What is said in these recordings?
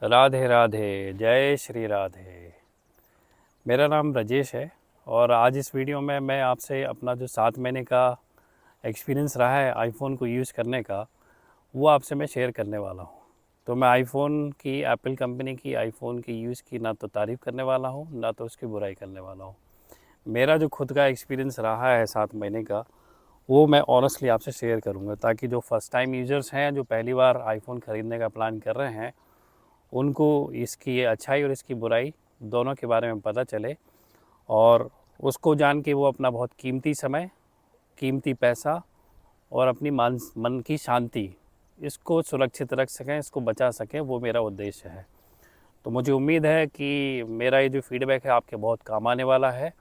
राधे राधे, जय श्री राधे। मेरा नाम राजेश है और आज इस वीडियो में मैं आपसे अपना जो 7 महीने का एक्सपीरियंस रहा है आईफोन को यूज़ करने का, वो आपसे मैं शेयर करने वाला हूँ। तो मैं आईफोन की, एप्पल कंपनी की आईफोन की यूज़ की ना तो तारीफ़ करने वाला हूँ, ना तो उसकी बुराई करने वाला हूँ। मेरा जो खुद का एक्सपीरियंस रहा है 7 महीने का, वो मैं ऑनेस्टली आपसे शेयर करूँगा, ताकि जो फर्स्ट टाइम यूज़र्स हैं, जो पहली बार आईफोन ख़रीदने का प्लान कर रहे हैं, उनको इसकी अच्छाई और इसकी बुराई दोनों के बारे में पता चले और उसको जान के वो अपना बहुत कीमती समय, कीमती पैसा और अपनी मन की शांति, इसको सुरक्षित रख सकें, इसको बचा सकें। वो मेरा उद्देश्य है। तो मुझे उम्मीद है कि मेरा ये जो फीडबैक है आपके बहुत काम आने वाला है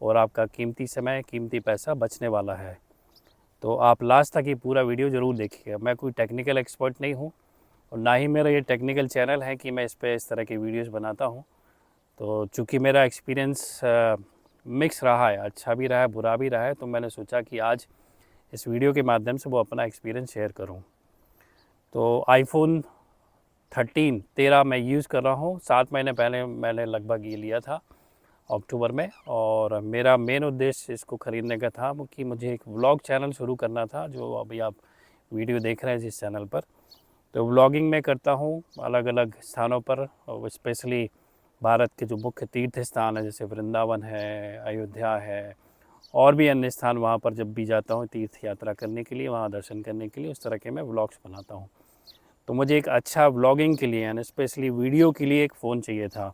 और आपका कीमती समय, कीमती पैसा बचने वाला है। तो आप लास्ट तक ये पूरा वीडियो ज़रूर देखिएगा। मैं कोई टेक्निकल एक्सपर्ट नहीं हूँ और ना ही मेरा ये टेक्निकल चैनल है कि मैं इस पे इस तरह की वीडियोस बनाता हूँ। तो चूँकि मेरा एक्सपीरियंस मिक्स रहा है, अच्छा भी रहा है, बुरा भी रहा है, तो मैंने सोचा कि आज इस वीडियो के माध्यम से वो अपना एक्सपीरियंस शेयर करूँ। तो आईफोन 13 मैं यूज़ कर रहा हूँ। 7 महीने पहले मैंने लगभग ये लिया था अक्टूबर में, और मेरा मेन उद्देश्य इसको ख़रीदने का था वो कि मुझे एक व्लॉग चैनल शुरू करना था, जो अभी आप वीडियो देख रहे हैं जिस चैनल पर। तो व्लॉगिंग मैं करता हूँ अलग अलग स्थानों पर, और स्पेशली भारत के जो मुख्य तीर्थ स्थान है, जैसे वृंदावन है, अयोध्या है, और भी अन्य स्थान, वहाँ पर जब भी जाता हूँ तीर्थ यात्रा करने के लिए, वहाँ दर्शन करने के लिए, उस तरह के मैं व्लॉग्स बनाता हूँ। तो मुझे एक अच्छा व्लॉगिंग के लिए यानी स्पेशली वीडियो के लिए एक फ़ोन चाहिए था।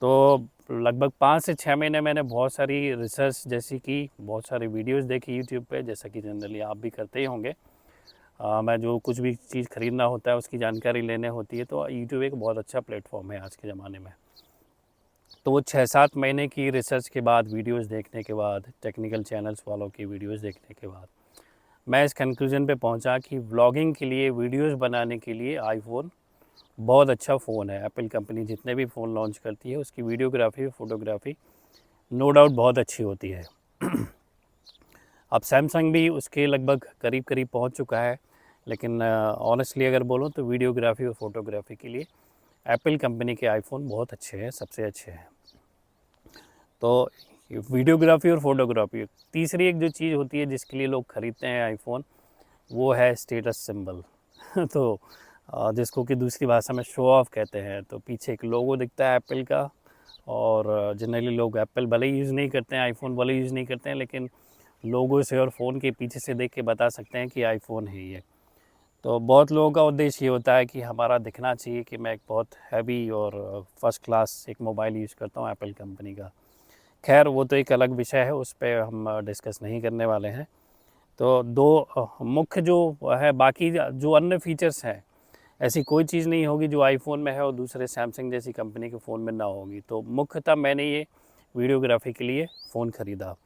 तो लगभग 5 से 6 महीने मैंने बहुत सारी रिसर्च जैसी की, बहुत सारी वीडियोज़ देखी यूट्यूब पे, जैसा कि जनरली आप भी करते ही होंगे। मैं जो कुछ भी चीज़ ख़रीदना होता है, उसकी जानकारी लेने होती है, तो यूट्यूब एक बहुत अच्छा प्लेटफॉर्म है आज के ज़माने में। तो वो 6-7 महीने की रिसर्च के बाद, वीडियोस देखने के बाद, टेक्निकल चैनल्स वालों की वीडियोस देखने के बाद, मैं इस कंक्लूजन पे पहुंचा कि व्लॉगिंग के लिए, वीडियोस बनाने के लिए आईफोन बहुत अच्छा फ़ोन है। एप्पल कंपनी जितने भी फ़ोन लॉन्च करती है, उसकी वीडियोग्राफी और फोटोग्राफी नो डाउट बहुत अच्छी होती है। अब सैमसंग भी उसके लगभग करीब करीब पहुंच चुका है, लेकिन ऑनेस्टली अगर बोलूं तो वीडियोग्राफी और फोटोग्राफी के लिए एप्पल कंपनी के आईफोन बहुत अच्छे हैं, सबसे अच्छे हैं। तो वीडियोग्राफी और फोटोग्राफी, तीसरी एक जो चीज़ होती है जिसके लिए लोग ख़रीदते हैं आईफोन, वो है स्टेटस सिंबल। तो जिसको कि दूसरी भाषा में शो ऑफ कहते हैं। तो पीछे एक लोगो दिखता है एप्पल का, और जनरली लोग एप्पल भले ही यूज़ नहीं करते हैं, आईफोन भले यूज़ नहीं करते हैं, लेकिन लोगो से और फ़ोन के पीछे से देख के बता सकते हैं कि आईफोन है ये। तो बहुत लोगों का उद्देश्य ये होता है कि हमारा दिखना चाहिए कि मैं एक बहुत हैवी और फर्स्ट क्लास एक मोबाइल यूज़ करता हूँ एप्पल कंपनी का। खैर वो तो एक अलग विषय है, उस पे हम डिस्कस नहीं करने वाले हैं। तो दो मुख्य जो है, बाकी जो अन्य फीचर्स हैं, ऐसी कोई चीज़ नहीं होगी जो आईफोन में है और दूसरे सैमसंग जैसी कंपनी के फ़ोन में ना होगी। तो मुख्यतः मैंने ये वीडियोग्राफी के लिए फ़ोन ख़रीदा।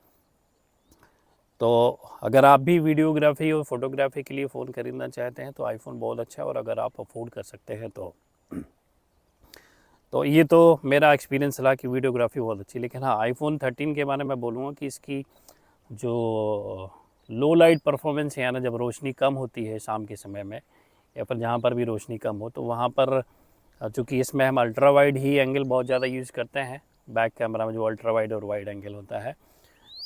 तो अगर आप भी वीडियोग्राफी और फोटोग्राफी के लिए फ़ोन ख़रीदना चाहते हैं तो आईफोन बहुत अच्छा है, और अगर आप अफोर्ड कर सकते हैं तो ये तो मेरा एक्सपीरियंस रहा कि वीडियोग्राफी बहुत अच्छी। लेकिन हाँ, आईफोन 13 के बारे में बोलूँगा कि इसकी जो लो लाइट परफॉर्मेंस है, यानी जब रोशनी कम होती है शाम के समय में, या फिर जहाँ पर भी रोशनी कम हो, तो वहाँ पर चूँकि इसमें हम अल्ट्रा वाइड ही एंगल बहुत ज़्यादा यूज़ करते हैं, बैक कैमरा में जो अल्ट्रा वाइड और वाइड एंगल होता है,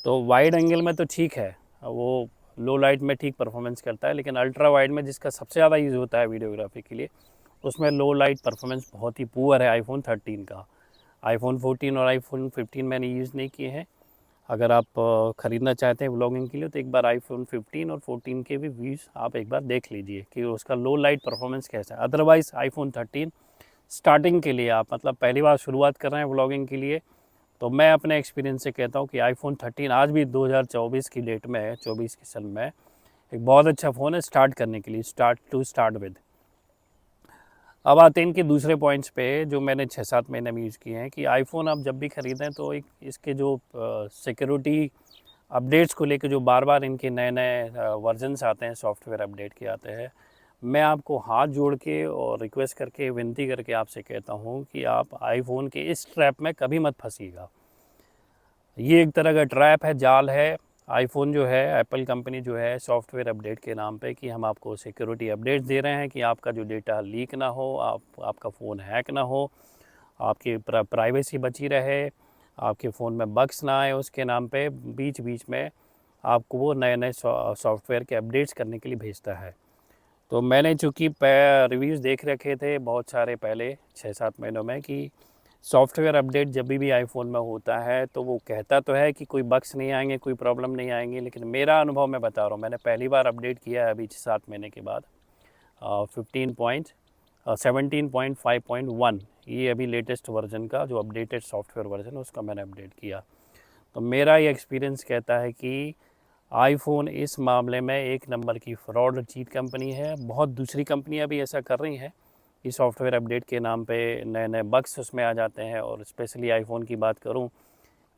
तो वाइड एंगल में तो ठीक है, वो लो लाइट में ठीक परफॉर्मेंस करता है, लेकिन अल्ट्रा वाइड में जिसका सबसे ज़्यादा यूज़ होता है वीडियोग्राफी के लिए, उसमें लो लाइट परफॉर्मेंस बहुत ही पुअर है आईफोन 13 का। आईफोन 14 और आईफोन 15 मैंने यूज़ नहीं किए हैं। अगर आप ख़रीदना चाहते हैं व्लॉगिंग के लिए, तो एक बार आईफोन 15 और 14 के भी व्यूज़ आप एक बार देख लीजिए कि उसका लो लाइट परफॉर्मेंस कैसा है। अदरवाइज़ आईफोन 13 स्टार्टिंग के लिए, आप मतलब पहली बार शुरुआत कर रहे हैं व्लॉगिंग के लिए, तो मैं अपने एक्सपीरियंस से कहता हूँ कि आईफोन 13 आज भी 2024 की डेट में है, 24 के सन में एक बहुत अच्छा फ़ोन है स्टार्ट करने के लिए, स्टार्ट विद। अब आते हैं इनके दूसरे पॉइंट्स पे जो मैंने 6-7 महीने में यूज़ किए हैं, कि आईफोन आप जब भी ख़रीदें तो एक इसके जो सिक्योरिटी अपडेट्स को लेकर जो बार बार इनके नए नए वर्जन्स आते हैं, सॉफ्टवेयर अपडेट के आते हैं, मैं आपको हाथ जोड़ के और रिक्वेस्ट करके, विनती करके आपसे कहता हूँ कि आप आईफोन के इस ट्रैप में कभी मत फंसिएगा। ये एक तरह का ट्रैप है, जाल है। आईफ़ोन जो है, एप्पल कंपनी जो है सॉफ्टवेयर अपडेट के नाम पे कि हम आपको सिक्योरिटी अपडेट्स दे रहे हैं कि आपका जो डेटा लीक ना हो, आपका फ़ोन हैक ना हो, आपकी प्राइवेसी बची रहे, आपके फ़ोन में बग्स ना आए, उसके नाम पे बीच बीच में आपको वो नए नए सॉफ्टवेयर के अपडेट्स करने के लिए भेजता है। तो मैंने चूँकि रिव्यूज़ देख रखे थे बहुत सारे पहले 6-7 महीनों में कि सॉफ्टवेयर अपडेट जब भी आईफ़ोन में होता है तो वो कहता तो है कि कोई बग्स नहीं आएंगे, कोई प्रॉब्लम नहीं आएंगी, लेकिन मेरा अनुभव मैं बता रहा हूँ, मैंने पहली बार अपडेट किया है अभी 7 महीने के बाद 17.5.1 ये अभी लेटेस्ट वर्जन का जो अपडेटेड सॉफ्टवेयर वर्जन उसका मैंने अपडेट किया। तो मेरा ये एक्सपीरियंस कहता है कि आईफ़ोन इस मामले में एक नंबर की फ्रॉड चीट कंपनी है। बहुत दूसरी कंपनियां भी ऐसा कर रही हैं कि सॉफ्टवेयर अपडेट के नाम पे नए नए बग्स उसमें आ जाते हैं। और स्पेशली आईफ़ोन की बात करूं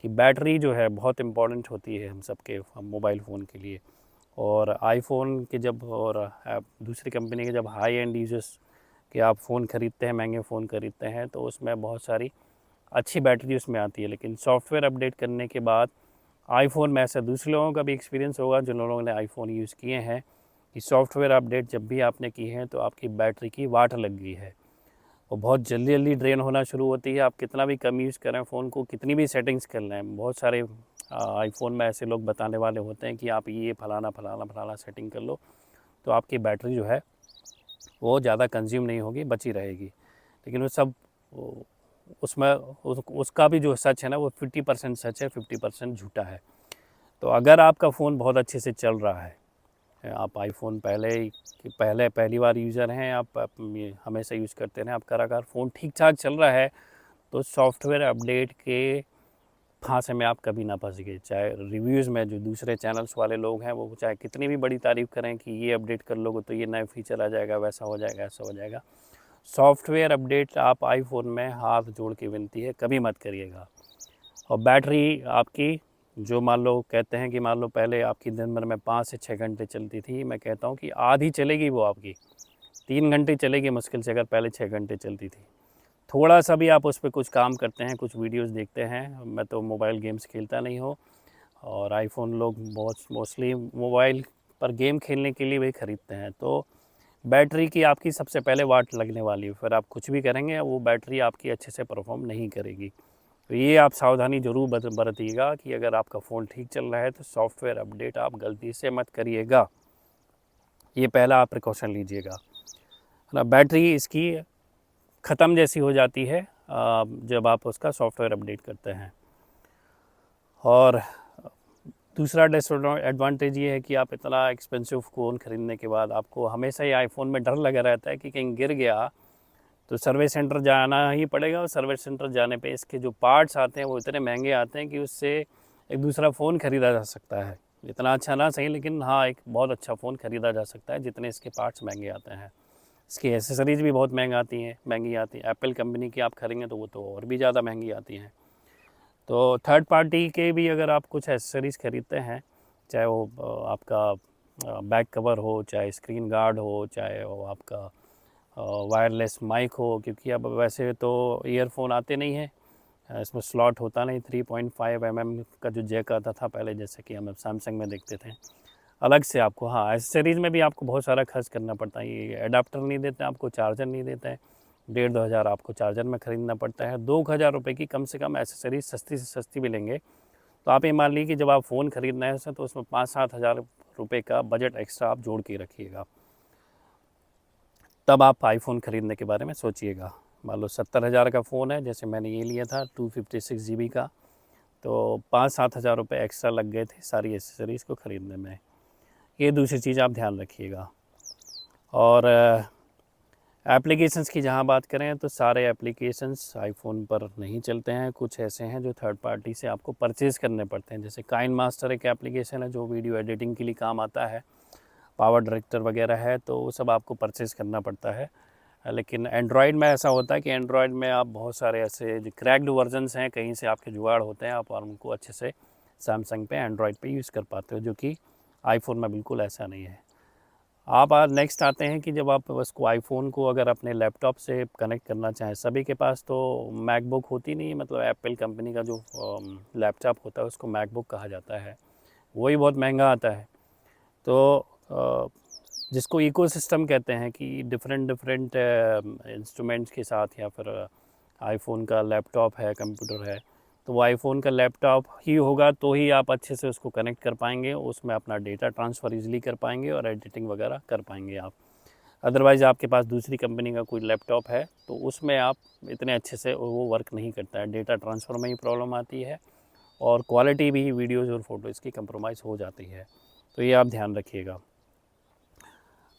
कि बैटरी जो है बहुत इम्पॉर्टेंट होती है हम सबके मोबाइल फ़ोन के लिए। और आईफ़ोन के जब और दूसरी कंपनी के जब हाई एंड यूजर्स के आप फ़ोन ख़रीदते हैं, महंगे फ़ोन ख़रीदते हैं, तो उसमें बहुत सारी अच्छी बैटरी उसमें आती है। लेकिन सॉफ्टवेयर अपडेट करने के बाद आईफ़ोन में ऐसा दूसरे लोगों का भी एक्सपीरियंस होगा जिन लोगों ने आईफ़ोन यूज़ किए हैं कि सॉफ्टवेयर अपडेट जब भी आपने की है तो आपकी बैटरी की वाट लग गई है और बहुत जल्दी जल्दी ड्रेन होना शुरू होती है। आप कितना भी कम यूज़ करें फ़ोन को, कितनी भी सेटिंग्स कर लें, बहुत सारे आईफ़ोन में ऐसे लोग बताने वाले होते हैं कि आप ये फलाना फलाना फलाना सेटिंग कर लो तो आपकी बैटरी जो है वो ज़्यादा कंज्यूम नहीं होगी, बची रहेगी। लेकिन वो सब उसमें उसका भी जो सच है ना वो 50% सच है, 50% झूठा है। तो अगर आपका फ़ोन बहुत अच्छे से चल रहा है, आप आईफ़ोन पहली बार यूज़र हैं, आप ये हमेशा यूज़ करते रहें, आपका अगर फ़ोन ठीक-ठाक चल रहा है, तो सॉफ्टवेयर अपडेट के फांसे में आप कभी ना फँसिए। चाहे रिव्यूज़ में जो दूसरे चैनल्स वाले लोग हैं, वो चाहे कितनी भी बड़ी तारीफ़ करें कि ये अपडेट कर लोगे तो ये नया फ़ीचर आ जाएगा, वैसा हो जाएगा, ऐसा हो जाएगा। सॉफ्टवेयर अपडेट आप आईफ़ोन में हाथ जोड़ के विनती है, कभी मत करिएगा। और बैटरी आपकी जो मान लो कहते हैं कि मान लो पहले आपकी दिन भर में 5 से 6 घंटे चलती थी, मैं कहता हूँ कि आधी चलेगी वो आपकी, 3 घंटे चलेगी मुश्किल से, अगर पहले 6 घंटे चलती थी। थोड़ा सा भी आप उस पर कुछ काम करते हैं, कुछ वीडियोज़ देखते हैं, मैं तो मोबाइल गेम्स खेलता नहीं हूँ और आईफ़ोन लोग बहुत मोस्टली मोबाइल पर गेम खेलने के लिए वही ख़रीदते हैं। तो बैटरी की आपकी सबसे पहले वाट लगने वाली है, फिर आप कुछ भी करेंगे वो बैटरी आपकी अच्छे से परफॉर्म नहीं करेगी। तो ये आप सावधानी ज़रूर बरतिएगा कि अगर आपका फ़ोन ठीक चल रहा है तो सॉफ्टवेयर अपडेट आप गलती से मत करिएगा। ये पहला आप प्रिकॉशन लीजिएगा ना। बैटरी इसकी ख़त्म जैसी हो जाती है जब आप उसका सॉफ्टवेयर अपडेट करते हैं। और दूसरा डिसएडवांटेज ये है कि आप इतना एक्सपेंसिव फ़ोन ख़रीदने के बाद आपको हमेशा ही आईफ़ोन में डर लगा रहता है कि कहीं गिर गया तो सर्विस सेंटर जाना ही पड़ेगा और सर्विस सेंटर जाने पे इसके जो पार्ट्स आते हैं वो इतने महंगे आते हैं कि उससे एक दूसरा फ़ोन ख़रीदा जा सकता है। इतना अच्छा ना सही, लेकिन हाँ एक बहुत अच्छा फ़ोन ख़रीदा जा सकता है जितने इसके पार्ट्स महंगे आते हैं। इसकी एसेसरीज़ भी बहुत महंगी आती हैं। एप्पल कंपनी की आप खरीदेंगे तो वो तो और भी ज़्यादा महंगी आती हैं। तो थर्ड पार्टी के भी अगर आप कुछ एसेसरीज़ ख़रीदते हैं, चाहे वो आपका बैक कवर हो, चाहे स्क्रीन गार्ड हो, चाहे वो आपका वायरलेस माइक हो, क्योंकि अब वैसे तो ईयरफोन आते नहीं हैं, इसमें स्लॉट होता नहीं। 3.5 mm का जो जैक आता था पहले, जैसे कि हम सैमसंग में देखते थे, अलग से आपको हाँ एसेसरीज़ में भी आपको बहुत सारा खर्च करना पड़ता है। ये एडाप्टर नहीं देते हैं आपको, चार्जर नहीं देते हैं, 1,5-2 हज़ार आपको चार्जर में ख़रीदना पड़ता है। 2,000 रुपये की कम से कम एसेसरीज सस्ती से सस्ती भी लेंगे तो आप ये मान लीजिए कि जब आप फ़ोन ख़रीदना है तो उसमें 5-7 हज़ार रुपये का बजट एक्स्ट्रा आप जोड़ के रखिएगा, तब आप आईफ़ोन ख़रीदने के बारे में सोचिएगा। मान लो 70 हज़ार का फ़ोन है, जैसे मैंने ये लिया था 256 GB का, तो 5-7 हज़ार रुपये एक्स्ट्रा लग गए थे सारी एसेसरीज़ को ख़रीदने में। ये दूसरी चीज़ आप ध्यान रखिएगा। और एप्लीकेशंस की जहाँ बात करें तो सारे एप्लीकेशंस आईफ़ोन पर नहीं चलते हैं। कुछ ऐसे हैं जो थर्ड पार्टी से आपको परचेज़ करने पड़ते हैं, जैसे काइन मास्टर एक एप्लीकेशन है जो वीडियो एडिटिंग के लिए काम आता है, पावर डायरेक्टर वगैरह है, तो वो सब आपको परचेज़ करना पड़ता है। लेकिन एंड्रॉयड में ऐसा होता है कि एंड्रॉयड में आप बहुत सारे ऐसे जो क्रैक्ड वर्जन्स हैं, कहीं से आपके जुगाड़ होते हैं, आप और उनको अच्छे से सैमसंग पे एंड्रॉयड पे यूज़ कर पाते हो, जो कि आईफ़ोन में बिल्कुल ऐसा नहीं है। आप नेक्स्ट आते हैं कि जब आप उसको आईफ़ोन को अगर अपने लैपटॉप से कनेक्ट करना चाहें, सभी के पास तो मैकबुक होती नहीं, मतलब एप्पल कंपनी का जो लैपटॉप होता है उसको मैकबुक कहा जाता है। वही बहुत महंगा आता है। तो जिसको इकोसिस्टम कहते हैं कि डिफरेंट डिफरेंट इंस्ट्रूमेंट्स के साथ, या फिर आईफोन का लैपटॉप है, कंप्यूटर है, तो वो आईफोन का लैपटॉप ही होगा तो ही आप अच्छे से उसको कनेक्ट कर पाएंगे, उसमें अपना डेटा ट्रांसफ़र इजीली कर पाएंगे और एडिटिंग वगैरह कर पाएंगे आप। अदरवाइज़ आपके पास दूसरी कंपनी का कोई लैपटॉप है तो उसमें आप इतने अच्छे से वो वर्क नहीं करता है, डेटा ट्रांसफ़र में ही प्रॉब्लम आती है और क्वालिटी भी वीडियोज़ और फोटोज़ की कंप्रोमाइज़ हो जाती है। तो ये आप ध्यान रखिएगा।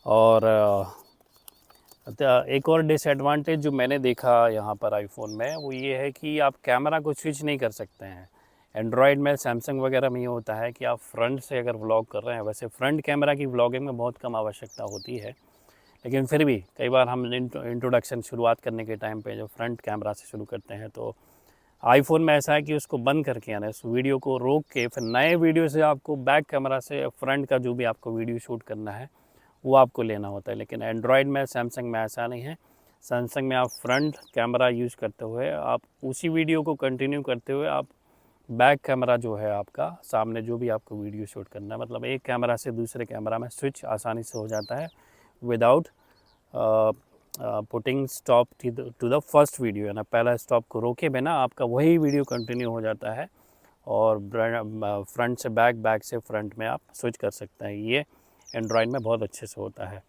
और एक और डिसएडवांटेज जो मैंने देखा यहाँ पर आईफोन में वो ये है कि आप कैमरा को स्विच नहीं कर सकते हैं। एंड्रॉयड में, सैमसंग वगैरह में ये होता है कि आप फ्रंट से अगर व्लॉग कर रहे हैं, वैसे फ्रंट कैमरा की व्लॉगिंग में बहुत कम आवश्यकता होती है, लेकिन फिर भी कई बार हम इंट्रोडक्शन शुरुआत करने के टाइम पे जो फ्रंट कैमरा से शुरू करते हैं, तो आईफोन में ऐसा है कि उसको बंद करके, यानी उस वीडियो को रोक के फिर नए वीडियो से आपको बैक कैमरा से फ्रंट का जो भी आपको वीडियो शूट करना है वो आपको लेना होता है। लेकिन एंड्रॉयड में, सैमसंग में ऐसा नहीं है। सैमसंग में आप फ्रंट कैमरा यूज़ करते हुए आप उसी वीडियो को कंटिन्यू करते हुए आप बैक कैमरा जो है आपका, सामने जो भी आपको वीडियो शूट करना है, मतलब एक कैमरा से दूसरे कैमरा में स्विच आसानी से हो जाता है without putting stop to the first video, है ना, पहला स्टॉप को रोके बिना आपका वही वीडियो कंटिन्यू हो जाता है और फ्रंट से बैक, बैक से फ्रंट में आप स्विच कर सकते हैं। ये एंड्रॉयड में बहुत अच्छे से होता है।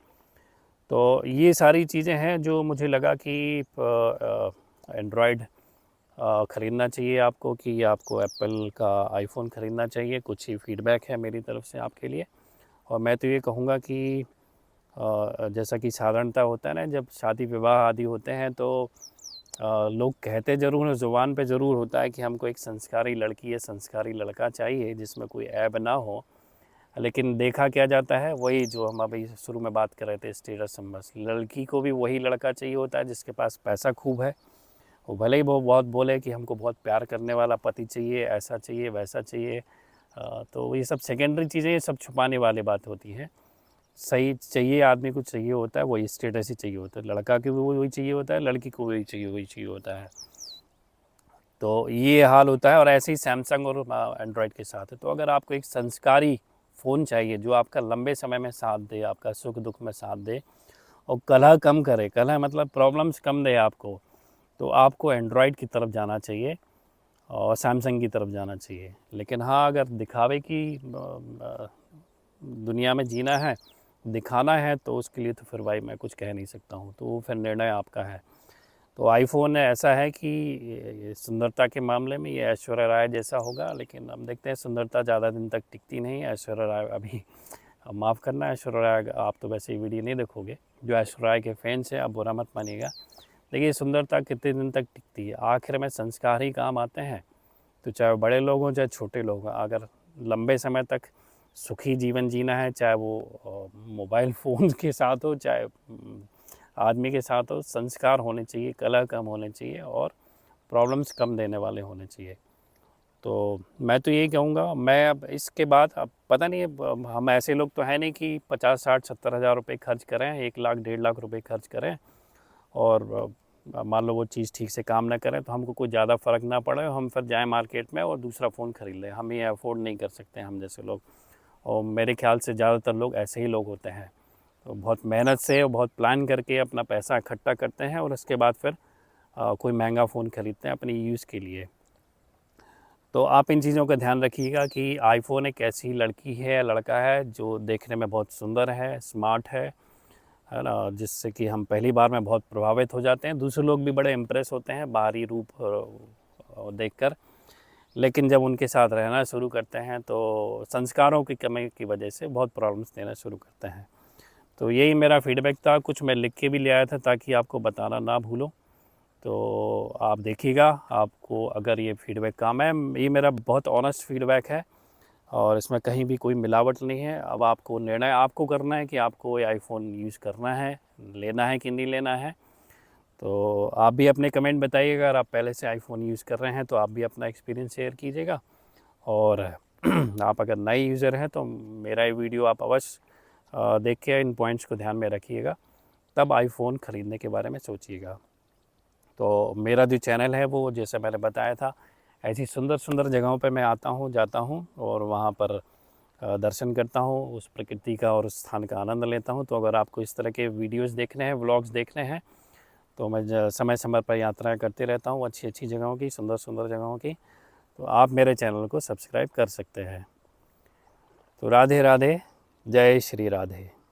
तो ये सारी चीज़ें हैं जो मुझे लगा कि एंड्रॉयड ख़रीदना चाहिए आपको, कि आपको एप्पल का आईफोन ख़रीदना चाहिए। कुछ ही फीडबैक है मेरी तरफ से आपके लिए। और मैं तो ये कहूँगा कि जैसा कि साधारणतः होता है ना, जब शादी विवाह आदि होते हैं तो लोग कहते ज़रूर हैं, ज़ुबान पे ज़रूर होता है कि हमको एक संस्कारी लड़की या संस्कारी लड़का चाहिए जिसमें कोई ऐब ना हो, लेकिन देखा क्या जाता है, वही जो हम अभी शुरू में बात कर रहे थे, स्टेटस सिंबल्स। लड़की को भी वही लड़का चाहिए होता है जिसके पास पैसा खूब है। वो भले ही वो बहुत बोले कि हमको बहुत प्यार करने वाला पति चाहिए, ऐसा चाहिए, वैसा चाहिए, तो ये सब सेकेंडरी चीज़ें, ये सब छुपाने वाली बात होती है। सही चाहिए, आदमी को चाहिए होता है वही स्टेटस ही चाहिए होता है। लड़का को भी वही चाहिए होता है, लड़की को वही चाहिए होता है। तो ये हाल होता है और ऐसे ही सैमसंग और एंड्रॉयड के साथ है। तो अगर आपको एक संस्कारी फ़ोन चाहिए जो आपका लंबे समय में साथ दे, आपका सुख दुख में साथ दे और कलह कम करे, कलह मतलब प्रॉब्लम्स कम दे आपको, तो आपको एंड्रॉयड की तरफ जाना चाहिए और सैमसंग की तरफ जाना चाहिए। लेकिन हाँ, अगर दिखावे की दुनिया में जीना है, दिखाना है, तो उसके लिए तो फिर भाई मैं कुछ कह नहीं सकता हूँ, तो वो फिर निर्णय आपका है। तो आईफोन ऐसा है कि ये सुंदरता के मामले में ये ऐश्वर्या राय जैसा होगा, लेकिन हम देखते हैं सुंदरता ज़्यादा दिन तक टिकती नहीं है। ऐश्वर्या राय अभी, माफ़ करना ऐश्वर्या राय, आप तो वैसे ही वीडियो नहीं देखोगे, जो ऐश्वर्या राय के फैंस हैं आप बुरा मत मानिएगा। देखिए सुंदरता कितने दिन तक टिकती है, आखिर में संस्कार ही काम आते हैं। तो चाहे बड़े लोग हों चाहे छोटे लोग हों, अगर लंबे समय तक सुखी जीवन जीना है, चाहे वो मोबाइल फ़ोन के साथ हो, चाहे आदमी के साथ हो, संस्कार होने चाहिए, कलह कम होने चाहिए और प्रॉब्लम्स कम देने वाले होने चाहिए। तो मैं तो यही कहूँगा। मैं अब इसके बाद, अब पता नहीं, अब हम ऐसे लोग तो हैं नहीं कि 50, 60, 70 हज़ार रुपये खर्च करें, 1 लाख, 1.5 लाख रुपये खर्च करें और मान लो वो चीज़ ठीक से काम ना करें तो हमको कोई ज़्यादा फ़र्क ना पड़े, हम फिर जाएँ मार्केट में और दूसरा फ़ोन ख़रीद लें। हम ये अफ़ोर्ड नहीं कर सकते, हम जैसे लोग। और मेरे ख़्याल से ज़्यादातर लोग ऐसे ही लोग होते हैं। तो बहुत मेहनत से और बहुत प्लान करके अपना पैसा इकट्ठा करते हैं और उसके बाद फिर कोई महंगा फ़ोन ख़रीदते हैं अपनी यूज़ के लिए। तो आप इन चीज़ों का ध्यान रखिएगा कि आईफ़ोन एक ऐसी लड़की है, लड़का है जो देखने में बहुत सुंदर है, स्मार्ट है ना? जिससे कि हम पहली बार में बहुत प्रभावित हो जाते हैं। दूसरे लोग भी बड़े इम्प्रेस होते हैं बाहरी रूप देखकर, लेकिन जब उनके साथ रहना शुरू करते हैं तो संस्कारों की कमी की वजह से बहुत प्रॉब्लम्स देना शुरू करते हैं। तो यही मेरा फ़ीडबैक था, कुछ मैं लिख के भी ले आया था ताकि आपको बताना ना भूलूँ। तो आप देखिएगा, आपको अगर ये फ़ीडबैक काम है, ये मेरा बहुत ऑनेस्ट फ़ीडबैक है और इसमें कहीं भी कोई मिलावट नहीं है। अब आपको निर्णय आपको करना है कि आपको ये आईफ़ोन यूज़ करना है, लेना है कि नहीं लेना है। तो आप भी अपने कमेंट बताइएगा, अगर आप पहले से आईफ़ोन यूज़ कर रहे हैं तो आप भी अपना एक्सपीरियंस शेयर कीजिएगा। और आप अगर नए यूज़र हैं तो मेरा ये वीडियो आप अवश्य देख के इन पॉइंट्स को ध्यान में रखिएगा, तब आईफ़ोन ख़रीदने के बारे में सोचिएगा। तो मेरा जो चैनल है वो, जैसे मैंने बताया था, ऐसी सुंदर सुंदर जगहों पे मैं आता हूँ, जाता हूँ और वहाँ पर दर्शन करता हूँ, उस प्रकृति का और उस स्थान का आनंद लेता हूँ। तो अगर आपको इस तरह के वीडियोस देखने हैं, व्लॉग्स देखने हैं, तो मैं समय समय पर यात्राएं करते रहता हूँ अच्छी अच्छी जगहों की, सुंदर सुंदर जगहों की। तो आप मेरे चैनल को सब्सक्राइब कर सकते हैं। तो राधे राधे, जय श्री राधे।